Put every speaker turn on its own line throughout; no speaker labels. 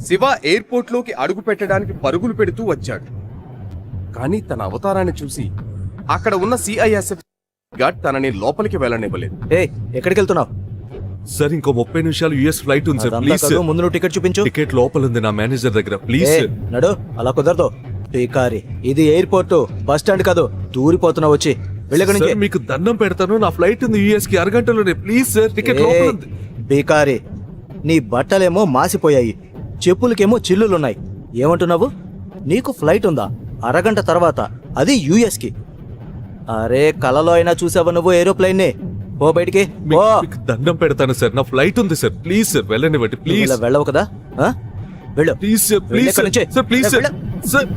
శివ ఎయిర్పోర్ట్లోకి అడుగు పెట్టడానికి పరుగులు పెడుతూ వచ్చాడు. కానీ తన అవతారాన్ని చూసి అక్కడ ఉన్న సిఐఎస్ఎఫ్ గార్డ్ తనని లోపలికి వెళ్ళనివ్వలేదు.
ఎక్కడికి వెళ్తున్నావు?
సార్ ఇంకో 30 నిమిషాలు యుఎస్ ఫ్లైట్ ఉంది సార్. Please sir.
ముందు నువ్వు టికెట్ చూపించు.
టికెట్ లోపల ఉంది నా మేనేజర్ దగ్గర. ప్లీజ్
నడు. అలా కుదరదు టీకారి. ఇది ఎయిర్పోర్ట్, బస్ స్టాండ్ కాదు. దూరిపోతున్నావు. వచ్చి వెళ్ళి
మీకు దండం పెడతాను. నా ఫ్లైట్ ఉంది యుఎస్ కి అరగంటలోనే. ప్లీజ్ సార్ టికెట్ లోపల ఉంది.
బీకారి, నీ బట్టలేమో మాసిపోయాయి, చెప్పులకేమో చిల్లులున్నాయి. ఏమంటున్నావు? నీకు ఫ్లైట్ ఉందా అరగంట తర్వాత, అది యుఎస్ కి? అరే కలలో అయినా చూసావా నువ్వు ఏరోప్లేన్ ని? పో బయటికి.
మీకు దండం పెడతాను సార్. నా ఫ్లైట్ ఉంది సార్. ప్లీజ్ సార్ వెళ్ళనివ్వండి. ప్లీజ్.
వెళ్ళవు కదా? వెళ్ళు.
Please sir. Please sir. Please sir. Sir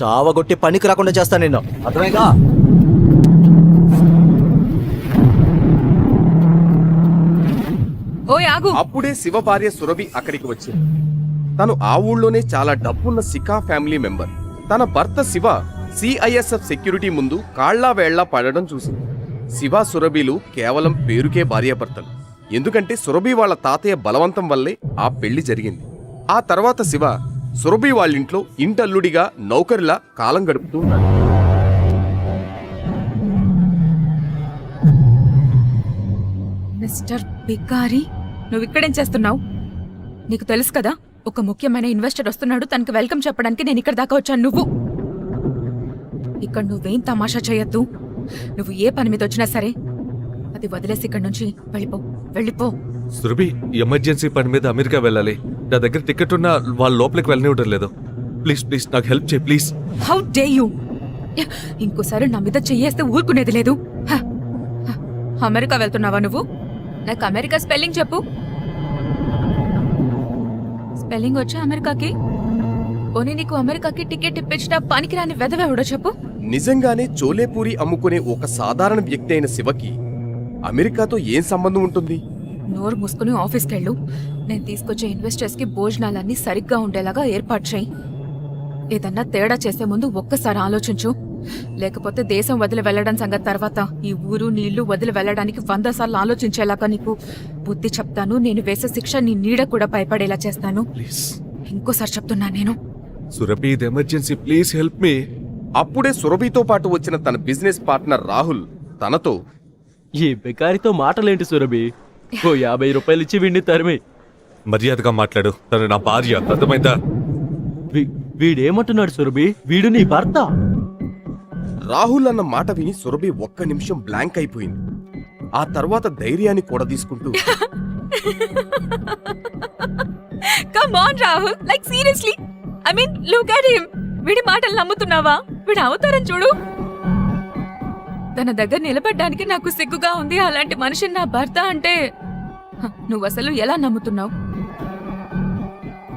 చావగొట్టి పనికి రాకుండా చేస్తా నిన్ను, అర్థమైందా?
అప్పుడే శివ భార్య సురభి అక్కడికి వచ్చింది. తను ఆ ఊళ్ళోనే చాలా డబ్బున్న సికా ఫ్యామిలీ మెంబర్. తన భర్త శివ సిఐఎస్ఎఫ్ సెక్యూరిటీ ముందు కాళ్లా వేళ్లా పడడం చూసింది. శివ సురభిలు కేవలం పేరుకే భార్యాభర్తలు. ఎందుకంటే సురభి వాళ్ళ తాతయ్య బలవంతం వల్లే ఆ పెళ్లి జరిగింది. ఆ తర్వాత శివ సురభి వాళ్ళింట్లో ఇంటల్లుడిగా నౌకరిలా కాలం గడుపుతూ ఉన్నాడు.
మిస్టర్ బికారి, నువ్వు ఇక్కడేం చేస్తున్నావు? నీకు తెలుసు కదా, ఒక ముఖ్యమైన ఇన్వెస్టర్ వస్తున్నాడు. తనకి వెల్కమ్ చెప్పడానికి నేను ఇక్కడ దాకా వచ్చాను. నువ్వు ఇక్కడ నువ్వేం తమాషా చేయొద్దు. నువ్వు ఏ పని మీద వచ్చినా సరే అది వదిలేసి ఇక్కడ నుంచి వెళ్ళిపో.
సురభి, ఎమర్జెన్సీ పని మీద అమెరికా వెళ్ళాలి. నా దగ్గర టికెట్ ఉన్నా వాళ్ళ లోపలికి వెళ్ళనివ్వడం లేదు. ప్లీజ్ ప్లీజ్ నాకు హెల్ప్ చేయి ప్లీజ్.
How day you! ఇంకోసారి నా మీద చెయ్యేస్తే ఊరుకునేది లేదు. అమెరికా వెళ్తున్నావా నువ్వు? నాకు అమెరికా స్పెల్లింగ్ చెప్పు. స్పెల్లింగ్ వచ్చా అమెరికాకి? పోనీ నీకు అమెరికాకి టికెట్ ఇప్పించిన పనికిరాని వెదవెవడో చెప్పు.
నిజంగానే చోలేపూరి అమ్ముకునే ఒక సాధారణ వ్యక్తి అయిన శివకి అమెరికాతో ఏం సంబంధం ఉంటుంది?
నోరు మూసుకుని ఆఫీస్కి వెళ్ళు. నేను తీసుకొచ్చే ఇన్వెస్టర్స్ కి భోజనాలన్నీ సరిగ్గా ఉండేలాగా ఏర్పాటు చేయి. ఏదన్నా తేడా చేసే ముందు ఒక్కసారి ఆలోచించు. లేకపోతే దేశం వదిలి వెళ్లడం సంగతి తర్వాత ఈ ఊరు నీళ్లు వదిలి వెళ్లడానికి 100 సార్లు ఆలోచించేలాగా నీకు బుద్ధి చెప్తాను. నేను వేసే శిక్ష నీ నీడ కూడా భయపడేలా చేస్తాను. ఇంకోసారి చెప్తున్నా నేను.
సురభి, ఇది ఎమర్జెన్సీ, ప్లీజ్ హెల్ప్ మీ.
అప్పుడే సురభితో పాటు వచ్చిన తన బిజినెస్ పార్ట్నర్ రాహుల్ తనతో,
ఈ బికారితో మాటలేంటి సురభి? ఓ 50 రూపాయలు ఇచ్చి వీడిని తరిమి.
మర్యాదగా మాట్లాడు. తను నా భార్య, అర్థమైందా?
వీడేమంటున్నాడు సురభి? వీడు నీ భర్త.
రాహుల్ అన్న మాట విని సురభి ఒక్క నిమిషం బ్లాంక్ అయిపోయింది. ఆ తర్వాత ధైర్యాన్ని కూడా తీసుకుంటూ,
come on Rahul, like seriously, I mean look at him. వీడి మాటలు నమ్ముతున్నావా? వీడి అవతారం చూడు. తన దగ్గర నిలబడ్డానికి నాకు సిగ్గుగా ఉంది. అలాంటి మనిషిని నా భర్త అంటే నువ్వు అసలు ఎలా నమ్ముతున్నావు?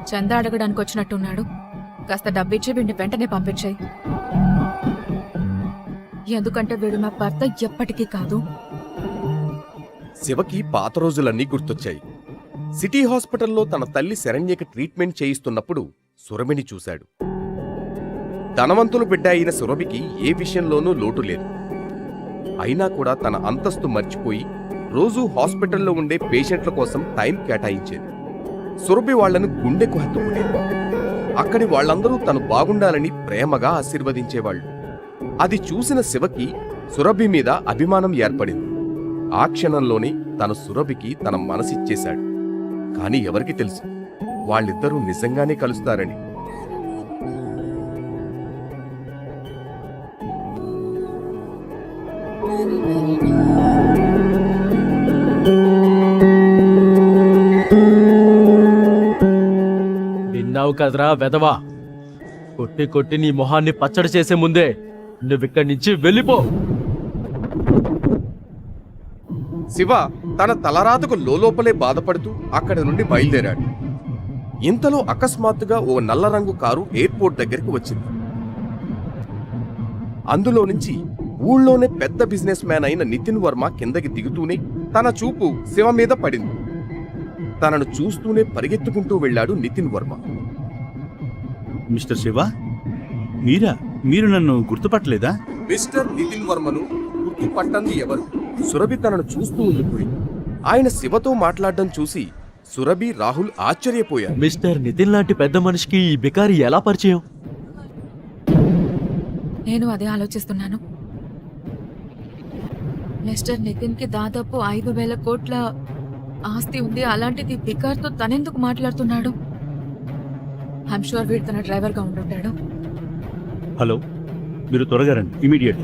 చందా అడగడానికి వచ్చినట్టున్నాడు. కాస్త డబ్బిచ్చి వీడిని వెంటనే పంపించాయి. ఎందుకంటే వీడు నా భర్త ఎప్పటికీ కాదు.
శివకి పాత రోజులన్నీ గుర్తొచ్చాయి. సిటీ హాస్పిటల్లో తన తల్లి శరణ్యకి ట్రీట్మెంట్ చేయిస్తున్నప్పుడు సురభిని చూశాడు. ధనవంతులు బిడ్డ అయిన సురభికి ఏ విషయంలోనూ లోటు లేదు. అయినా కూడా తన అంతస్తు మర్చిపోయి రోజూ హాస్పిటల్లో ఉండే పేషెంట్ల కోసం టైం కేటాయించేది. సురభి వాళ్లను గుండెకు హత్తుకునేది. అక్కడి వాళ్లందరూ తను బాగుండాలని ప్రేమగా ఆశీర్వదించేవాళ్లు. అది చూసిన శివకి సురభి మీద అభిమానం ఏర్పడింది. ఆ క్షణంలోనే తను సురభికి తన మనసిచ్చేశాడు. కాని ఎవరికి తెలుసు వాళ్ళిద్దరూ నిజంగానే కలుస్తారని.
విన్నావు కదరా వెదవా? కొట్టి కొట్టి నీ మొహాన్ని పచ్చడి చేసే ముందే నువ్విక్కడి నుంచి వెళ్ళిపో.
శివ తన తలరాతకు లోపలే బాధపడుతూ అక్కడి నుండి బయలుదేరాడు. ఇంతలో అకస్మాత్తుగా ఓ నల్ల రంగు కారు ఎయిర్పోర్ట్ దగ్గరికి వచ్చింది. అందులో నుంచి ఊళ్ళోనే పెద్ద బిజినెస్ మ్యాన్ అయిన నితిన్ వర్మ కిందకి దిగుతూనే తన చూపు శివ మీద పడింది. తనను చూస్తూనే పరిగెత్తుకుంటూ వెళ్లాడు నితిన్ వర్మ.
మిస్టర్ శివ, మీరు నన్ను గుర్తుపట్టలేదా?
మిస్టర్ నితిన్ వర్మను గుర్తుపట్టంది ఎవరు? సురభి తనను చూస్తూ ఉండిపోయింది. ఆయన శివతో మాట్లాడడం చూసి సురభి, రాహుల్ ఆశ్చర్యపోయారు.
మిస్టర్ నితిన్ లాంటి పెద్ద మనిషికి ఈ బికారి ఎలా పరిచయం?
నేను అదే ఆలోచిస్తున్నాను. మిస్టర్ నితిన్ కి దాదాపు 5,000 కోట్ల ఆస్తి ఉంది. అలాంటిది బికార్తో తనెందుకు మాట్లాడుతున్నాడు? ఐమ్ షూర్ వీడు తన డ్రైవర్గా ఉండుంటాడు.
హలో, మీరు త్వరగా రండి, ఇమీడియట్.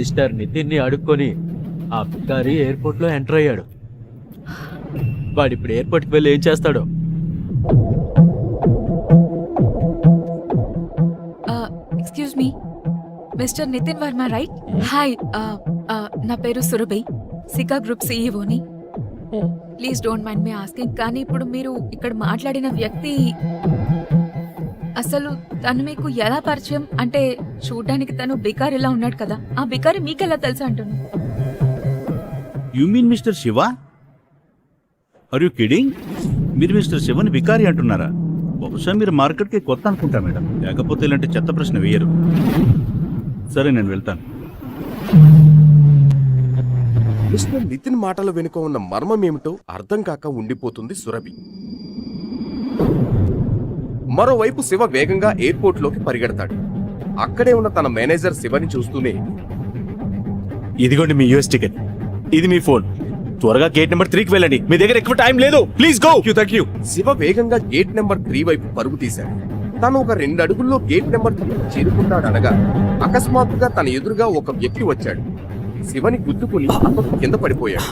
మిస్టర్ నితిన్ ని అడుక్కొని ఆ బికారి ఎయిర్పోర్ట్ లో ఎంటర్ అయ్యాడు. వాడిప్పుడు ఎయిర్పోర్ట్ కి వెళ్ళి ఏం చేస్తాడో?
Excuse me, mister Nitin Varma right? Hi, నా పేరు సురభి, సికా గ్రూప్ సీఈఓని. Please don't mind me asking, కానీ ఇప్పుడు మీరు ఇక్కడ మాట్లాడిన వ్యక్తి అసలు తను మీకు ఎలా పరిచయం? అంటే చూడ్డానికి తను బికారిలా ఉన్నాడు కదా, ఆ బికారి మీకెలా తెలుసా అంటున్నా.
You mean mister Shiva? Are you kidding? మీరు మిస్టర్ శివని బికారి అంటున్నారా? బహుశా మీరు మార్కెట్కి కొత్త అనుకుంటా మేడం, లేకపోతే ఇలాంటి చెత్త ప్రశ్న వేయరు. సరే, నేను వెళ్తాను.
మిస్టర్ నితిన్ మాటల వెనుక ఉన్న మర్మమేమిటో అర్థం కాక ఉండిపోతుంది సురభి. మరోవైపు శివ వేగంగా ఎయిర్పోర్ట్లోకి పరిగెడతాడు. అక్కడే ఉన్న తన మేనేజర్ శివని చూస్తూనే,
ఇదిగోండి మీ యూఎస్ టికెట్, ఇది మీ ఫోన్. త్వరగా గేట్ నెంబర్ 3కి వెళ్ళండి, మీ దగ్గర ఎక్కువ టైం లేదు. Please go.
Thank you.
Shiva వేగంగా గేట్ నెంబర్ 3 వైపు పరుగు తీశాడు. తను ఒక 2 అడుగుల్లో గేట్ నెంబర్ 3 చేరుకుంటాడనగా అకస్మాత్తుగా తన ఎదురుగా ఒక వ్యక్తి వచ్చాడు. శివని గుద్దుకుని అతను కింద పడిపోయాడు.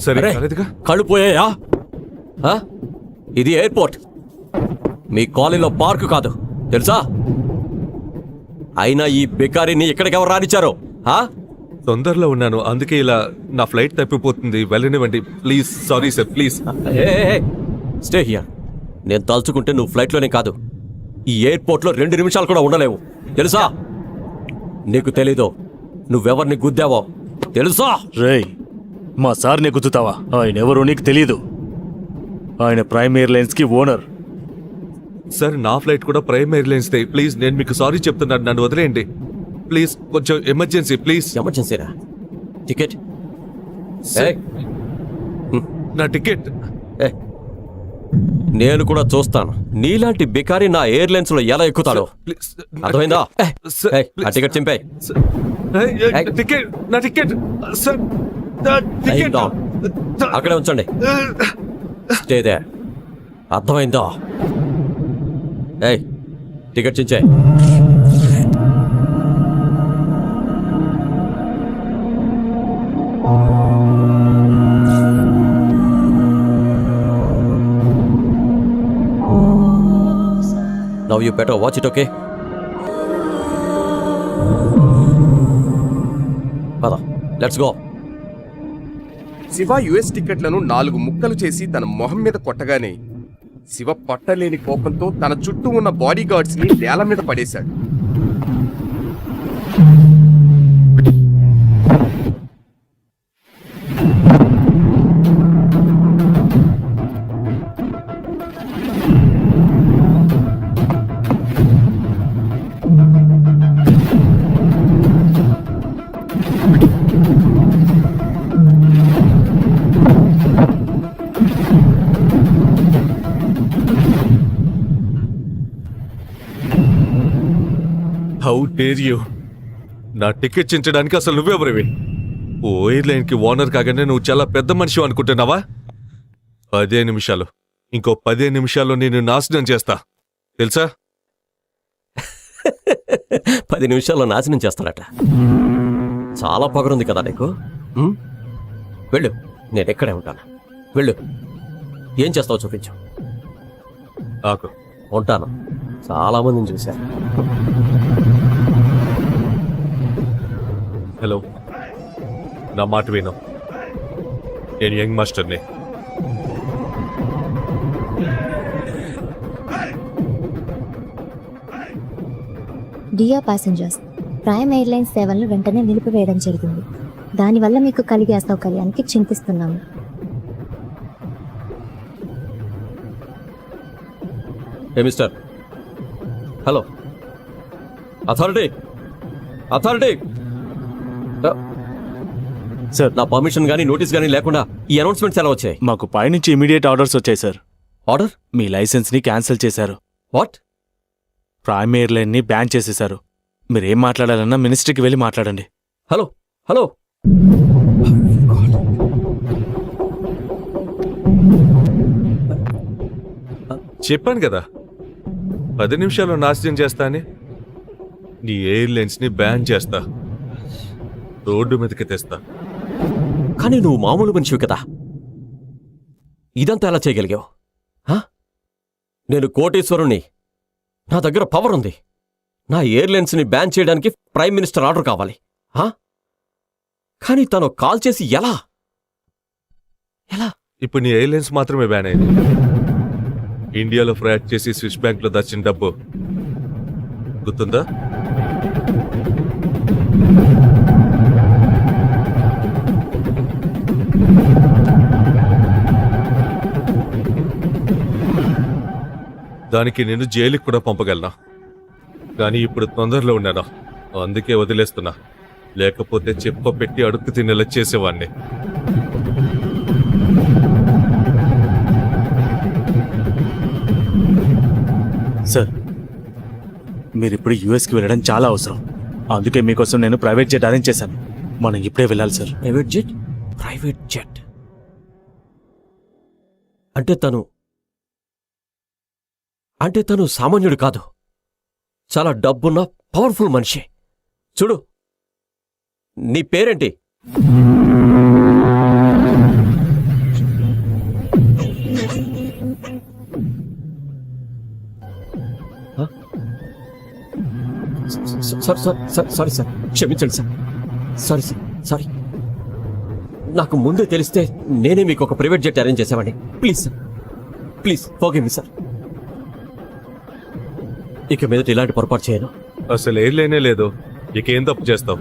సరే,
అరే,
కాలేదుగా.
కళ్ళు పోయాయా? ఆ? ఇది ఎయిర్పోర్ట్, మీ కాలనీలో పార్క్ కాదు, తెలుసా? అయినా ఈ బికారిని ఇక్కడికి ఎవరు రానిచ్చారు?
తొందరలో ఉన్నాను, అందుకే ఇలా నా ఫ్లైట్ తప్పిపోతుంది, వెళ్ళనివ్వండి please. Sorry sir, please.
Stay here. నేను తలుచుకుంటే నువ్వు ఫ్లైట్లోనే కాదు, ఈ ఎయిర్పోర్ట్లో 2 నిమిషాలు కూడా ఉండలేవు, తెలుసా? నీకు తెలీదు నువ్వెవరిని గుద్దావో, తెలుసా?
రేయ్, మా సార్ని గుద్దుతావా? ఆయన ఎవరో నీకు తెలీదు. ఆయన ప్రైమ్ ఎయిర్లైన్స్ కి ఓనర్.
సార్, నా ఫ్లైట్ కూడా ప్రైమ్ ఎయిర్లైన్స్ దే. ప్లీజ్, నేను మీకు సారీ చెప్తున్నాను, నన్ను వదిలేయండి ప్లీజ్. కొంచెం ఎమర్జెన్సీ, ప్లీజ్.
ఎమర్జెన్సీరా? టికెట్?
నా టికెట్.
ఏ, నేను కూడా చూస్తాను నీలాంటి బికారి నా ఎయిర్లైన్స్ లో ఎలా ఎక్కుతాడో.
ప్లీజ్.
అర్థమైందా?
సార్,
ఆ టికెట్ చింపే.
టికెట్, నా టికెట్ సార్, నా టికెట్.
అక్కడే ఉంచండి, స్టే దేర్. అర్థమైందా? ఏయ్, టికెట్ చించే. Now you better watch it, okay? Pada, let's go.
Shiva US టికెట్లను 4 ముక్కలు చేసి తన మొహం మీద కొట్టగానే శివ పట్టలేని కోపంతో తన చుట్టూ ఉన్న బాడీ గార్డ్స్ ని నేల మీద పడేశాడు.
How dare you! నా టికెట్ చించడానికి అసలు నువ్వెవరివి? ఓ ఎయిర్లైన్ కి ఓనర్ కాగానే నువ్వు చాలా పెద్ద మనిషి అనుకుంటున్నావా? 10 నిమిషాలు, ఇంకో 10 నిమిషాల్లో నేను నాశనం చేస్తా, తెలుసా?
10 నిమిషాల్లో నాశనం చేస్తాడట. చాలా పొగరుంది కదా నీకు. వెళ్ళు, నేను ఎక్కడే ఉంటాను. వెళ్ళు, ఏం చేస్తావు చూపించు.
ఆకు,
ఉంటాను. చాలా మందిని చూశాను.
హలో, నా మాట విను. నేను యంగ్ మాస్టర్ని.
డియర్ ప్యాసింజర్స్, ప్రైమ్ ఎయిర్లైన్స్ సేవలను వెంటనే నిలిపివేయడం జరిగింది. దానివల్ల మీకు కలిగే అసౌకర్యానికి చింతిస్తున్నాము.
ఏ mister, hello, authority, authority,
sir,
నా పర్మిషన్ కానీ నోటీస్ కానీ లేకుండా ఈ అనౌన్స్మెంట్స్ ఎలా వచ్చాయి?
మాకు పైనుంచి ఇమీడియట్ ఆర్డర్స్ వచ్చాయి సార్.
ఆర్డర్?
మీ లైసెన్స్ ని క్యాన్సిల్ చేశారు.
వాట్?
ప్రైమ్ ఎయిర్లైన్ ని బ్యాన్ చేసేశారు. మీరేం మాట్లాడాలన్నా మినిస్ట్రీకి వెళ్ళి మాట్లాడండి.
హలో, హలో,
చెప్పాను కదా 10 నిమిషాల్లో నాశనం చేస్తా అని. నీ ఎయిర్లైన్స్ ని బ్యాన్ చేస్తా, రోడ్డు మీదకి తెస్తా.
కానీ నువ్వు మామూలు మనిషివి కదా, ఇదంతా ఎలా చేయగలిగావు? హా? నేను కోటేశ్వరుణ్ణి, నా దగ్గర పవర్ ఉంది. నా ఎయిర్లైన్స్ని బ్యాన్ చేయడానికి ప్రైమ్ మినిస్టర్ ఆర్డర్ కావాలి. హా? కానీ తను కాల్ చేసి ఎలా ఎలా
ఇప్పుడు నీ ఎయిర్లైన్స్ మాత్రమే బ్యాన్ అయింది. ఇండియాలో ఫ్రాడ్ చేసి స్విస్ బ్యాంక్ లో దాచిన డబ్బు గుర్తుందా? దానికి నేను జైలుకి కూడా పంపగలనా, కానీ ఇప్పుడు తొందరలో ఉన్నాను, అందుకే వదిలేస్తున్నా. లేకపోతే చెప్ప పెట్టి అడుక్కు తినేలా చేసేవాణ్ణి.
సార్, మీరిప్పుడు యూఎస్కి వెళ్ళడం చాలా అవసరం. అందుకే మీకోసం నేను ప్రైవేట్ జెట్ అరేంజ్ చేశాను. మనం ఇప్పుడే వెళ్ళాలి sir.
Private jet? Private jet అంటే తను సామాన్యుడు కాదు, చాలా డబ్బున్న పవర్ఫుల్ మనిషి. చూడు, నీ పేరేంటి? సారీ సార్, క్షమించండి సార్. Sorry sir, sorry. నాకు ముందే తెలిస్తే నేనే మీకు ఒక ప్రైవేట్ జెట్ అరేంజ్ చేసేవాడిని. Please sir, please forgive me sir. ఇక మీదట ఇలాంటి పొరపాటు చేయను.
అసలు ఎయిర్లైనే లేదు, ఇక ఏం తప్పు చేస్తావు?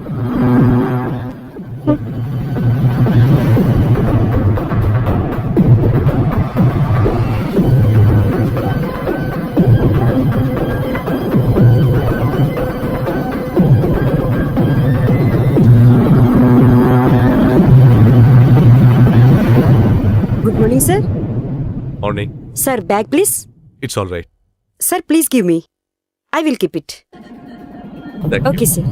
Good morning, sir.
Morning.
Sir, bag please.
It's all right.
Sir, please give me. I will keep it. Okay, sir.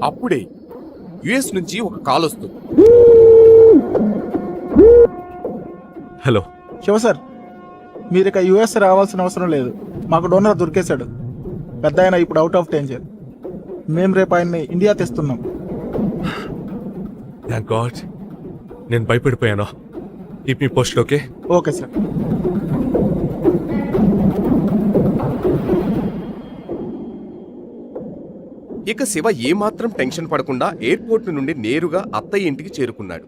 అప్పుడే యుఎస్ నుంచి ఒక కాల్ వస్తుంది.
హలో.
శివ సార్, మీరు ఇక యుఎస్ రావాల్సిన అవసరం లేదు. మాకు డోనర్ దొరికేశాడు. పెద్ద ఆయన ఇప్పుడు అవుట్ ఆఫ్ డేంజర్. మేము రేపు ఆయన్ని ఇండియా తెస్తున్నాం.
Thank God. నేను భయపడిపోయాను. Keep me post. Okay?
Okay sir.
ఇక శివ ఏమాత్రం టెన్షన్ పడకుండా ఎయిర్పోర్ట్ నుండి నేరుగా అత్తయ్య ఇంటికి చేరుకున్నాడు.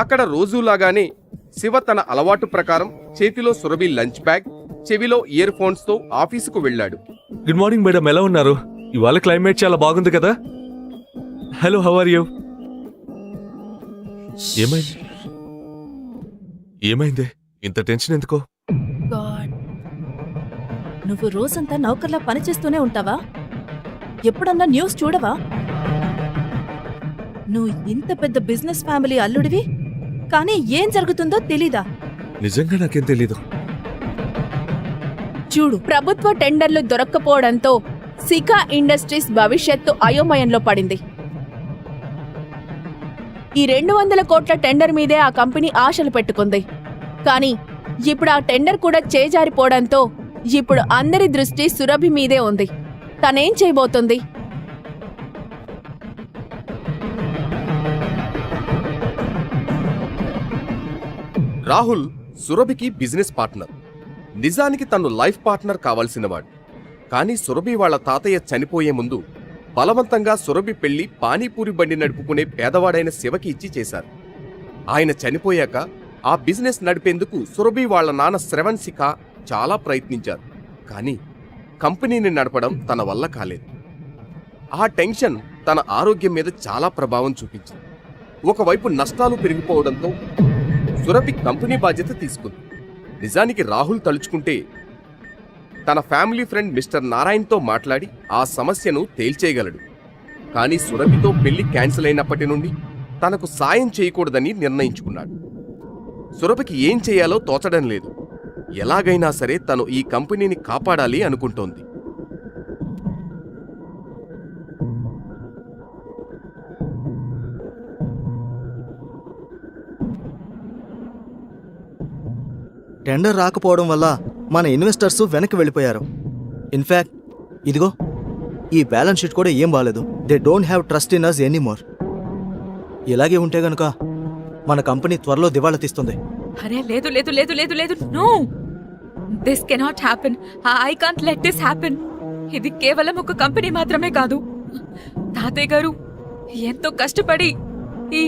అక్కడ రోజులాగానే శివ తన అలవాటు ప్రకారం చేతిలో సురభి లంచ్ బ్యాగ్, చెవిలో ఇయర్ ఫోన్స్ తో ఆఫీసుకు వెళ్ళాడు.
గుడ్ మార్నింగ్ మేడం, ఎలా ఉన్నారు? ఇవాళ క్లైమేట్ చాలా బాగుంది కదా. Hello, how are you? ఏమైంది? ఏమైంది? ఇంత టెన్షన్ ఎందుకో?
గాడ్, నువ్వు రోజంతా నౌకర్లా పనిచేస్తూనే ఉంటావా? ఎప్పుడన్నా న్యూస్ చూడవా? నువ్వు ఇంత పెద్ద బిజినెస్ ఫ్యామిలీ అల్లుడివి, కానీ ఏం జరుగుతుందో తెలీదా?
నిజంగా నాకేం తెలీదు.
చూడు,
ప్రభుత్వ టెండర్లు దొరక్కపోవడంతో సికా ఇండస్ట్రీస్ భవిష్యత్తు అయోమయంలో పడింది. ఈ 200 కోట్ల టెండర్ మీదే ఆ కంపెనీ ఆశలు పెట్టుకుంది. కానీ ఇప్పుడు ఆ టెండర్ కూడా చేజారిపోవడంతో ఇప్పుడు అందరి దృష్టి సురభి మీదే ఉంది. తనేం చేయబోతుంది?
రాహుల్ సురభికి బిజినెస్ పార్ట్నర్. నిజానికి తను లైఫ్ పార్ట్నర్ కావాల్సినవాడు. కానీ సురభి వాళ్ళ తాతయ్య చనిపోయే ముందు బలవంతంగా సురభి పెళ్లి పానీపూరి బండి నడుపుకునే పేదవాడైన శివకి ఇచ్చి చేశారు. ఆయన చనిపోయాక ఆ బిజినెస్ నడిపేందుకు సురభి వాళ్ళ నాన్న శ్రవణ్ శిఖ చాలా ప్రయత్నించారు. కానీ కంపెనీని నడపడం తన వల్ల కాలేదు. ఆ టెన్షన్ తన ఆరోగ్యం మీద చాలా ప్రభావం చూపించింది. ఒకవైపు నష్టాలు పెరిగిపోవడంతో సురభి కంపెనీ బాధ్యత తీసుకుంది. నిజానికి రాహుల్ తలుచుకుంటే తన ఫ్యామిలీ ఫ్రెండ్ మిస్టర్ నారాయణ్తో మాట్లాడి ఆ సమస్యను తేల్చేయగలడు. కానీ సురభితో పెళ్లి క్యాన్సిల్ అయినప్పటి నుండి తనకు సాయం చేయకూడదని నిర్ణయించుకున్నాడు. సురభికి ఏం చేయాలో తోచడం లేదు. ఎలాగైనా సరే తను ఈ కంపెనీని కాపాడాలి అనుకుంటోంది.
టెండర్ రాకపోవడం వల్ల మన ఇన్వెస్టర్స్ వెనక్కి వెళ్ళిపోయారు. ఇన్ఫ్యాక్ట్ ఇదిగో ఈ బ్యాలెన్స్ షీట్ కూడా ఏం బాలేదు. They don't have trust in us anymore. ఇలాగే ఉంటే గనుక మన కంపెనీ త్వరలో దివాళా తీస్తుంది.
అరే లేదు లేదు లేదు లేదు లేదు, no, this cannot happen. I can't let this happen. ఇది కేవలం ఒక కంపెనీ మాత్రమే కాదు. తాతయ్య గారు ఎంతో కష్టపడి ఈ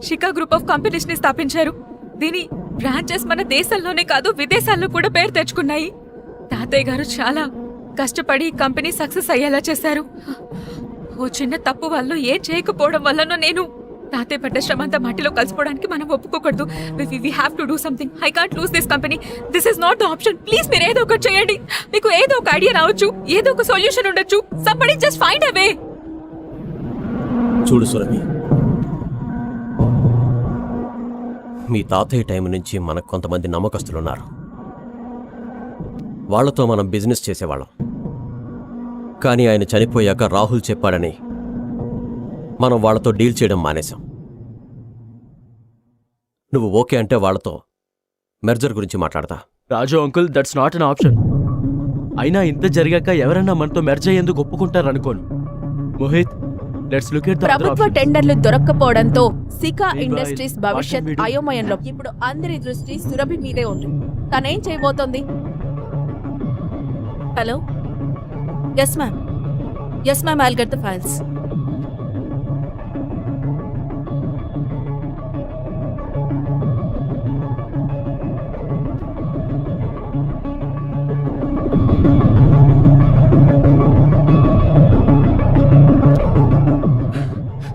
షికా గ్రూప్ ఆఫ్ కంపెనీస్ ని స్థాపించారు. దీని బ్రాంచెస్ మన దేశంలోనే కాదు విదేశాల్లో కూడా పేరు తెచ్చుకున్నాయి. తాతయ్య గారు చాలా కష్టపడి కంపెనీ సక్సెస్ అయ్యేలా చేశారు. ఓ చిన్న తప్పు వల్ల ఏం చేయకపోవడం వల్లనో నేను తాతయ్య పడ్డ శ్రమంతా మట్టిలో కలిసిపోవడానికి మనం ఒప్పుకోకూడదు. We have to do something. I can't lose this company. This is not the option. Please మీరు ఏదో ఒకటి చేయండి. మీకు ఏదో ఒక ఐడియా రావచ్చు, ఏదో ఒక సొల్యూషన్ ఉండొచ్చు. సంబడీ జస్ట్ ఫైండ్ అ వే.
చూడు సురభి, మీ తాతయ్య టైం నుంచి మనకు కొంతమంది నమ్మకస్తులున్నారు. వాళ్లతో మనం బిజినెస్ చేసేవాళ్ళం. కానీ ఆయన చనిపోయాక రాహుల్ చెప్పాడని మనం వాళ్లతో డీల్ చేయడం మానేశాం. నువ్వు ఓకే అంటే వాళ్లతో మెర్జర్ గురించి మాట్లాడతా.
Raju uncle, that's not an option. అయినా ఇంత జరిగాక ఎవరన్నా మనతో మెర్జ్ అయ్యేందుకు ఒప్పుకుంటారనుకోను. Mohit, let's look at the
ప్రభుత్వ టెండర్లు దొరక్కపోవడంతో సికా ఇండస్ట్రీస్ భవిష్యత్ అయోమయంలో. ఇప్పుడు అందరి దృష్టి సురభి మీదే ఉంది. తనేం చేయబోతోంది? Hello, yes ma'am, yes ma'am, I'll get the files.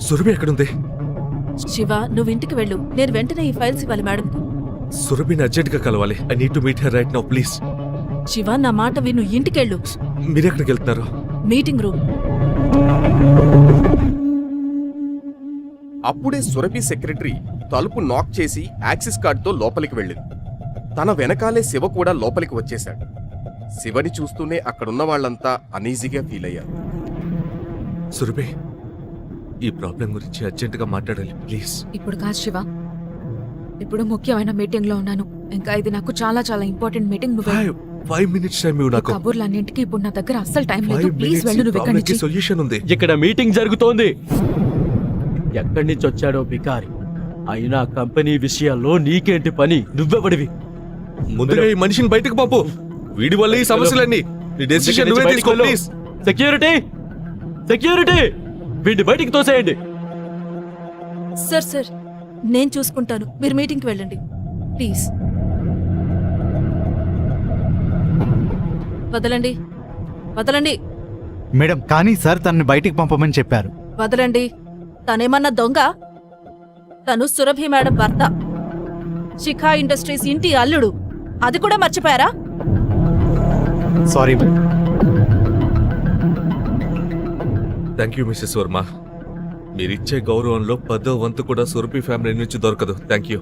Surabhi ఎక్కడుంది?
శివ, నువ్వు ఇంటికి వెళ్ళు. నేను వెంటనే ఈ ఫైల్స్ ఇవ్వాలి మేడం.
సురభిని అర్జెంట్గా కలవాలి. I need to meet her right now please.
Shiva, నా మాట విను. ఇంటికెళ్ళు.
మీరెక్కడికి వెళ్తున్నారు?
Meeting room.
అప్పుడే సురభి సెక్రటరీ తలుపు నాక్ చేసి యాక్సిస్ కార్డుతో లోపలికి వెళ్ళింది. తన వెనకాలే శివ కూడా లోపలికి వచ్చేశాడు. శివని చూస్తూనే అక్కడున్న వాళ్ళంతా అనీజీగా ఫీల్ అయ్యారు.
సురభి, ఈ ప్రాబ్లం గురించి అర్జెంటుగా మాట్లాడాలి ప్లీజ్.
ఇప్పుడు కాదు శివ, ఇప్పుడు ముఖ్యమైన మీటింగ్ లో ఉన్నాను. ఇంకా ఇది నాకు చాలా చాలా ఇంపార్టెంట్ మీటింగ్. నువ్వు
5 minutes టైం ఇవ్వు నాకు.
కబుర్లన్నింటికి ఇప్పుడు నా దగ్గర అస్సలు టైం లేదు.
5
ప్లీజ్
minutes
వెళ్ళు నువ్వు ఇక్కడి నుంచి.
సొల్యూషన్ ఉంది.
ఇక్కడ మీటింగ్ జరుగుతోంది. ఎక్కడి నుంచి వచ్చాడో బికారి. అయినా కంపెనీ విషయాల్లో నీకేంటి పని? నువ్వెవడివి?
ముందుగా ఈ మనిషిని బయటకు పంపు. వీడి వల్ల ఈ సమస్యలన్నీ. నీ డెసిషన్ నువ్వే తీసుకో ప్లీజ్.
సెక్యూరిటీ, సెక్యూరిటీ, వీడిని బయటికి తోసేయండి.
సార్, సార్, నేను చూసుకుంటాను. మీరు మీటింగ్కి వెళ్ళండి ప్లీజ్. వదలండి, వదలండి,
మేడం. కానీ సార్ తనని బయటికి పంపమని చెప్పారు.
వదలండి. తనేమన్నా దొంగ? తను సురభి మేడం భర్త, శిఖా ఇండస్ట్రీస్ ఇంటి అల్లుడు. అది కూడా మర్చిపోయారా?
Sorry madam.
Thank you Mrs Varma. మీరిచ్చే గౌరవంలో 10వ వంతు కూడా సురభి ఫ్యామిలీ నుంచి దొరకదు. Thank you.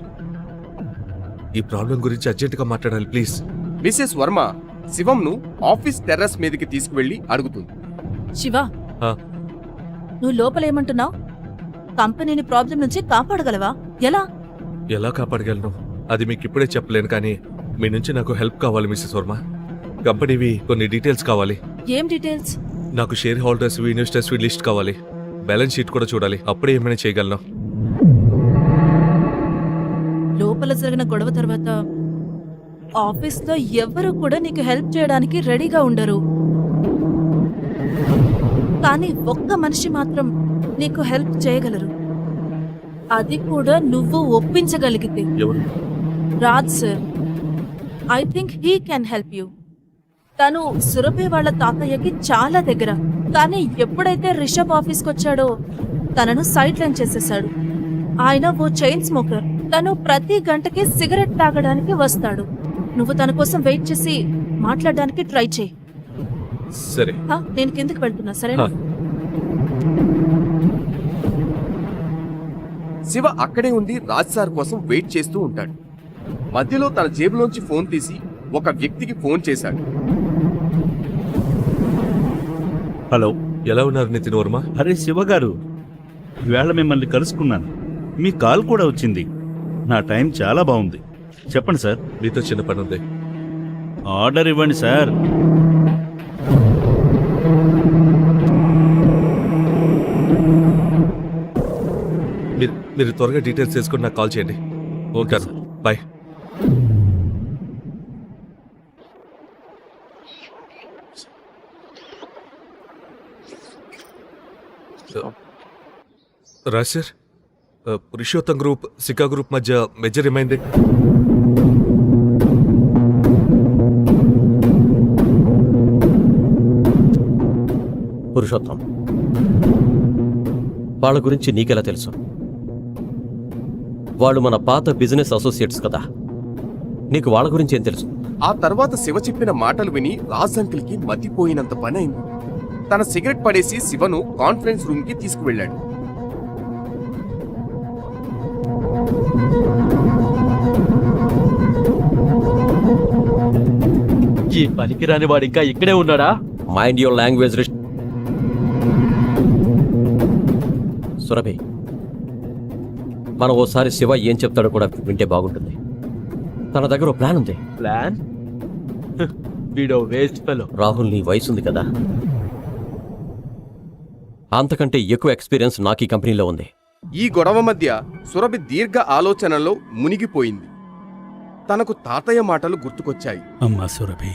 ఈ ప్రాబ్లం గురించి అర్జెంటుగా మాట్లాడాలి ప్లీజ్.
మిసెస్ వర్మ శివంను ఆఫీస్ టెర్రస్ మీదకి తీసుకువెళ్లి అడుగుతుంది.
శివ, నువ్వు లోపలేమంటున్నావు? కంపెనీని ప్రాబ్లం నుంచి కాపాడగలవా? ఎలా?
ఎలా కాపాడగలను అది మీకు ఇప్పుడే చెప్పలేను. కానీ మీ నుంచి నాకు హెల్ప్ కావాలి మిసెస్ వర్మ. కంపెనీవి కొన్ని డీటెయిల్స్ కావాలి.
ఏం డీటెయిల్స్?
నాకు షేర్ హోల్డర్స్ ఇన్వెస్టర్స్ లిస్ట్ కావాలి. బ్యాలెన్స్ షీట్ కూడా చూడాలి. అప్పుడే ఏమైనా చేయగలను.
లోపల జరిగిన గొడవ తర్వాత ఆఫీస్లో ఎవ్వరూ కూడా నీకు హెల్ప్ చేయడానికి రెడీగా ఉండరు. కానీ ఒక్క మనిషి మాత్రం నీకు హెల్ప్ చేయగలరు. అది కూడా నువ్వు ఒప్పించగలిగితే.
ఎవరు?
Raj sir, I think he can help you. తను సురభి వాళ్ళ తాతయ్యకి చాలా దగ్గర. కానీ ఎప్పుడైతే రిషబ్ ఆఫీస్కి వచ్చాడో తనను సైడ్ లైన్ చేసేశాడు. ఆయన ఓ చైన్ స్మోకర్. తను ప్రతి గంటకి సిగరెట్ తాగడానికి వస్తాడు. నువ్వు తన కోసం వెయిట్ చేసి మాట్లాడడానికి ట్రై చేయి.
సరే.
నేను కిందకి వెళ్తున్నా, సరేనా?
శివ అక్కడే ఉండి రాజ్ సార్ కోసం వెయిట్ చేస్తూ ఉంటాడు. మధ్యలో తన జేబులోంచి ఫోన్ తీసి ఒక వ్యక్తికి ఫోన్ చేశాడు.
హలో,
ఎలా ఉన్నారు నితిన్ వర్మ?
అరే శివ గారు, ఈవేళ మిమ్మల్ని కలుసుకున్నాను. మీ కాల్ కూడా వచ్చింది. నా టైం చాలా బాగుంది. చెప్పండి సార్.
మీతో చిన్న పని ఉంది.
ఆర్డర్ ఇవ్వండి సార్.
మీరు త్వరగా డీటెయిల్స్ తీసుకుని నాకు కాల్ చేయండి. Okay bye. Raj sir, Purushottam group సికా గ్రూప్ మధ్య మెజర్ ఏమైంది?
పురుషోత్తం, వాళ్ళ గురించి నీకెలా తెలుసు? వాళ్ళు మన పాత బిజినెస్ అసోసియేట్స్ కదా. నీకు వాళ్ళ గురించి ఏం తెలుసు?
ఆ తర్వాత శివ చెప్పిన మాటలు విని రాజ్ అంకిల్కి మతిపోయినంత పని అయింది. తన సిగరెట్ పడేసి శివను కాన్ఫరెన్స్ రూమ్ కి తీసుకువెళ్ళాడు.
ఈ పనికిరాని వాడు ఇంకా ఇక్కడే ఉన్నాడా?
Mind your language. సురభి, మనం ఓసారి శివ ఏం చెప్తాడో కూడా వింటే బాగుంటుంది. తన దగ్గర ప్లాన్ ఉంది.
ప్లాన్? వీడో వేస్ట్ ఫెలో.
రాహుల్, నీ వయసు ఉంది కదా, అంతకంటే ఎక్కువ ఎక్స్పీరియన్స్ నాకు ఈ కంపెనీలో ఉంది.
ఈ గొడవ మధ్య సురభి దీర్ఘ ఆలోచనలో మునిగిపోయింది. తనకు తాతయ్య మాటలు గుర్తుకొచ్చాయి.
అమ్మా సురభి,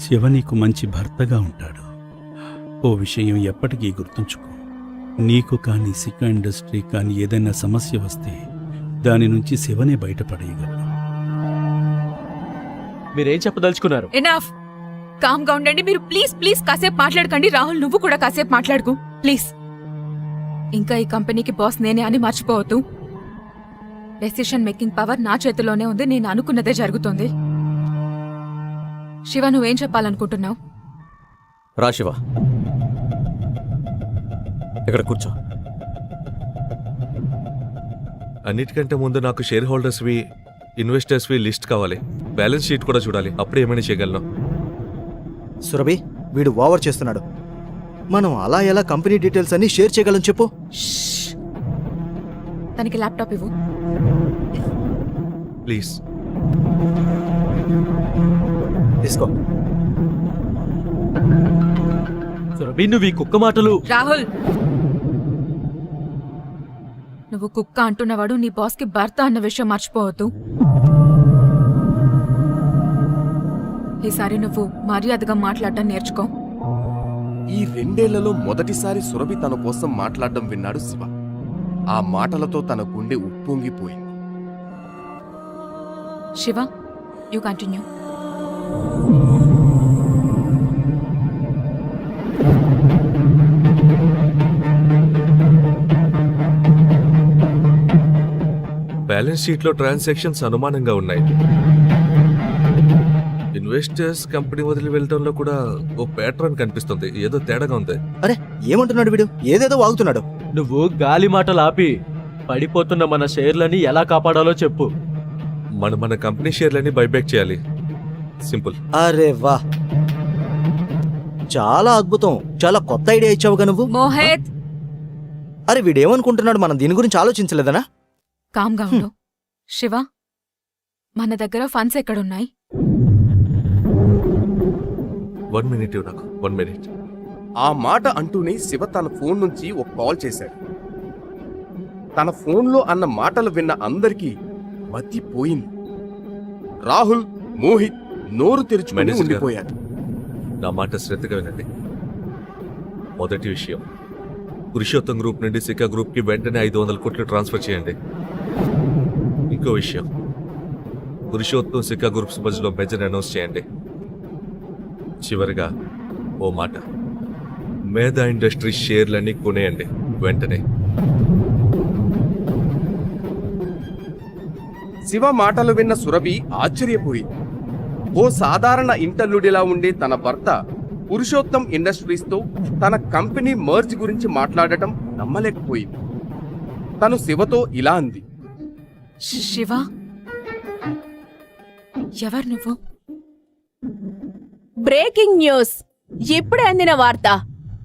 శివ నీకు మంచి భర్తగా ఉంటాడు. ఓ విషయం ఎప్పటికీ గుర్తుంచుకో. నీకు కానీ సికా ఇండస్ట్రీ కానీ ఏదైనా సమస్య వస్తే దాని నుంచి శివనే బయటపడేయగలడు.
మీరేం చెప్పదలుచుకున్నారు?
ఎనఫ్. కామ్ గా ఉండండి మీరు. ప్లీజ్ ప్లీజ్ కాసేపు మాట్లాడకండి. రాహుల్, నువ్వు కూడా కాసేపు మాట్లాడుకు ప్లీజ్. ఇంకా ఈ కంపెనీకి బాస్ నేనే అని మర్చిపోవద్దు. డెసిషన్ మేకింగ్ పవర్ నా చేతిలోనే ఉంది. నేను అనుకున్నదే జరుగుతుంది. శివ, నువ్వేం చెప్పాలనుకుంటున్నావు?
రా శివ, ఇక్కడ కూర్చో.
అన్నిటికంటే ముందు నాకు షేర్ హోల్డర్స్వి, ఇన్వెస్టర్స్వి లిస్ట్ కావాలి. బ్యాలెన్స్ షీట్ కూడా చూడాలి. అప్పుడే ఏమైనా చేయగలను.
సురభి, వీడు ఓవర్ చేస్తున్నాడు. మనం అలా ఎలా కంపెనీ డీటెయిల్స్ అన్ని షేర్ చేయగలం చెప్పు.
తనకి ల్యాప్టాప్ ఇవ్వు
ప్లీజ్.
తీసుకో.
సురభి, నువ్వు ఈ కుక్క మాటలు.
రాహుల్, నువ్వు కుక్క అంటున్నవాడు నీ బాస్కి భర్త అన్న విషయం మర్చిపోవద్దు. ఈసారి నువ్వు మర్యాదగా మాట్లాడడం నేర్చుకో.
ఈ 2 ఏళ్లలో మొదటిసారి సురభి తన కోసం మాట్లాడడం విన్నాడు శివ. ఆ మాటలతో తన గుండె ఉప్పొంగిపోయింది.
Shiva, you continue.
బ్యాలెన్స్ షీట్లో ట్రాన్సాక్షన్స్ అనుమానంగా ఉన్నాయి. ఇన్వెస్టర్స్ కంపెనీ వదిలి వెళ్ళడంలో కూడా ఓ ప్యాటర్న్ కనిపిస్తుంది. ఏదో తేడాగా ఉంది.
అరే, ఏమంటున్నాడు వీడు? ఏదేదో వాగుతున్నాడు.
నువ్వు గాలి మాటలు ఆపి పడిపోతున్న మన షేర్లని ఎలా కాపాడాలో చెప్పు.
మన కంపెనీ షేర్లని బైబ్యాక్ చేయాలి. సింపుల్.
అరే వా, చాలా అద్భుతం. చాలా కొత్త ఐడియా ఇచ్చావుగా నువ్వు.
మోహిత్,
అరే వీడేమనుకుంటున్నాడు? మనం దీని గురించి ఆలోచించలేదనా?
కామ్గా ఉండు. శివ, మన దగ్గర ఫండ్స్ ఎక్కడున్నాయి?
1 minute ఇవ్వు నాకు. 1 minute.
ఆ మాట అంటూనే శివ తన ఫోన్ నుంచి ఒక కాల్ చేశాడు. తన ఫోన్లో అన్న మాటలు విన్న అందరికీ మతి పోయింది. రాహుల్, మోహిత్ నోరు తెరుచుకొని
మేనేజర్ గారు.
ఉండిపోయారు.
నా మాట శ్రద్ధగా వినండి. మొదటి విషయం, పురుషోత్తం గ్రూప్ నుండి సికా గ్రూప్కి వెంటనే 500 కోట్లు ట్రాన్స్ఫర్ చేయండి. ఇంకో విషయం, పురుషోత్తం సికా గ్రూప్స్ మధ్యలో మెజర్ అనౌన్స్ చేయండి. చివరిగా ఓ మాట, మేధా ఇండస్ట్రీ షేర్లన్నీ కొనేయండి వెంటనే.
శివ మాటలు విన్న సురభి ఆశ్చర్యపోయింది. ఓ సాధారణ ఇంటల్లుడిలా ఉండే తన భర్త పురుషోత్తం ఇండస్ట్రీస్తో తన కంపెనీ మర్జ్ గురించి మాట్లాడటం నమ్మలేకపోయింది. తను శివతో ఇలా అంది.
శివ, ఎవరు నువ్వు?
బ్రేకింగ్ న్యూస్, ఇప్పుడే అందిన వార్త.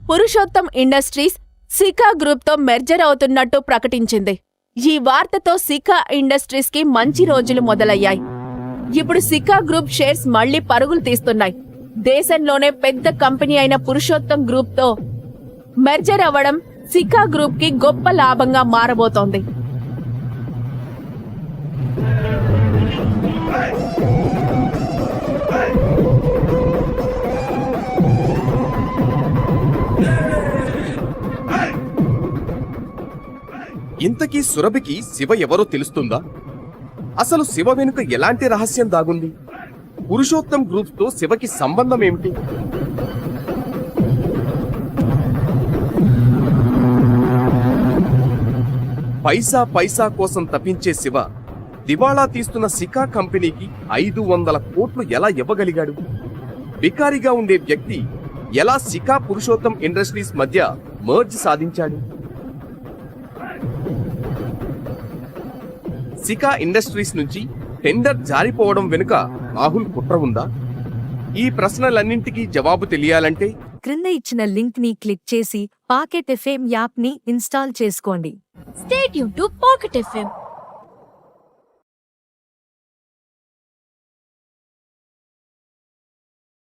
పురుషోత్తం ఇండస్ట్రీస్ సికా గ్రూప్ తో మెర్జర్ అవుతున్నట్టు ప్రకటించింది. ఈ వార్తతో సికా ఇండస్ట్రీస్ కి మంచి రోజులు మొదలయ్యాయి. ఇప్పుడు సికా గ్రూప్ షేర్స్ మళ్లీ పరుగులు తీస్తున్నాయి. దేశంలోనే పెద్ద కంపెనీ అయిన పురుషోత్తం గ్రూప్ తో మెర్జర్ అవ్వడం సికా గ్రూప్ కి గొప్ప లాభంగా మారబోతోంది.
ఇంతకీ సురభికి శివ ఎవరో తెలుస్తుందా? అసలు శివ వెనుక ఎలాంటి రహస్యం దాగుంది? పురుషోత్తం గ్రూప్స్ తో శివకి సంబంధం ఏమిటి? పైసా పైసా కోసం తప్పించే శివ దివాళా తీస్తున్న సికా కంపెనీకి 500 కోట్లు ఎలా ఇవ్వగలిగాడు? బికారిగా ఉండే వ్యక్తి ఎలా సికా పురుషోత్తం ఇండస్ట్రీస్ మధ్య మర్జ్ సాధించాడు? సికా ఇండస్ట్రీస్ నుంచి టెండర్ జారిపోవడం వెనుక రాహుల్ కుట్ర ఉందా? ఈ ప్రశ్నలన్నింటికీ జవాబు తెలియాలంటే
క్రింద ఇచ్చిన లింక్ ని క్లిక్ చేసి పాకెట్ ఎఫ్ఎం యాప్ ని ఇన్స్టాల్ చేసుకోండి.
Stay tuned to Pocket FM.